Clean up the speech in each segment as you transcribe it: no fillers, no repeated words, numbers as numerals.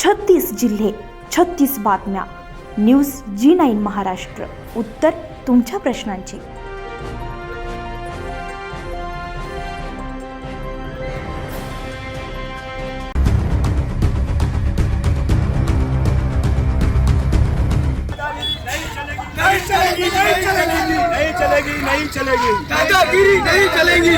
36 जिल्हे, 36 बातम्या. News G9 Maharashtra. उत्तर तुमच्या प्रश्नांची. नहीं चलेगी दादागिरी नहीं चलेगी.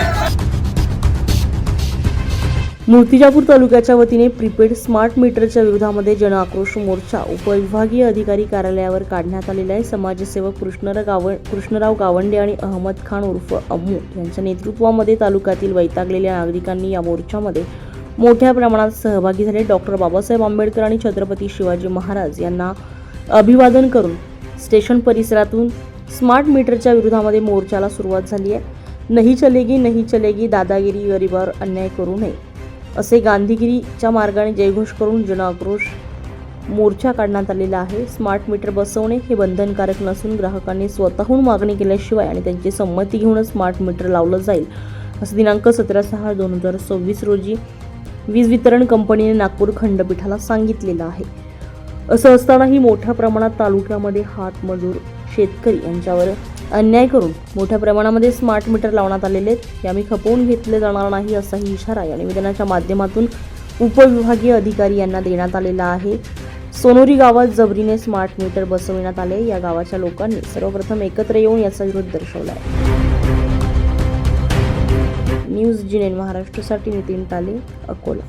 मूर्तिजापूर तालुक्याच्या वतीने प्रीपेड स्मार्ट मीटरच्या विरोधामध्ये जनआक्रोश मोर्चा उपविभागीय अधिकारी कार्यालयावर काढण्यात आलेला आहे. समाजसेवक कृष्णराव गावंडे आणि अहमद खान उर्फ अम्मू यांच्या नेतृत्वामध्ये तालुक्यातील वैतागलेल्या नागरिकांनी या मोर्चामध्ये मोठ्या प्रमाणात सहभागी झाले. डॉक्टर बाबासाहेब आंबेडकर आणि छत्रपती शिवाजी महाराज यांना अभिवादन करून स्टेशन परिसरातून स्मार्ट मीटरच्या विरोधामध्ये मोर्चाला सुरुवात झाली आहे. नहीं चलेगी दादागिरी, गरिबावर अन्याय करू नये असे गांधीगिरीच्या मार्गाने जयघोष करून जनआक्रोश मोर्चा काढण्यात आलेला आहे. स्मार्ट मीटर बसवणे हे बंधनकारक नसून ग्राहकांनी स्वतःहून मागणी केल्याशिवाय आणि त्यांची संमती घेऊन स्मार्ट मीटर लावलं जाईल असं दिनांक 17/6/2026 रोजी वीज वितरण कंपनीने नागपूर खंडपीठाला सांगितलेलं आहे. असं असतानाही मोठ्या प्रमाणात तालुक्यामध्ये हातमजूर शेतकरी यांच्यावर अन्याय करून मोठ्या प्रमाणामध्ये स्मार्ट मीटर लावण्यात आलेले आहेत. यामुळे खपवून घेतले जाणार नाही असाही इशारा या निवेदनाच्या माध्यमातून उपविभागीय अधिकारी यांना देण्यात आलेला आहे. सोनोरी गावात जबरीने स्मार्ट मीटर बसविण्यात आले. या गावाच्या लोकांनी सर्वप्रथम एकत्र येऊन याचा विरोध दर्शवला आहे. न्यूज G9 महाराष्ट्रासाठी नितीन ताले, अकोला.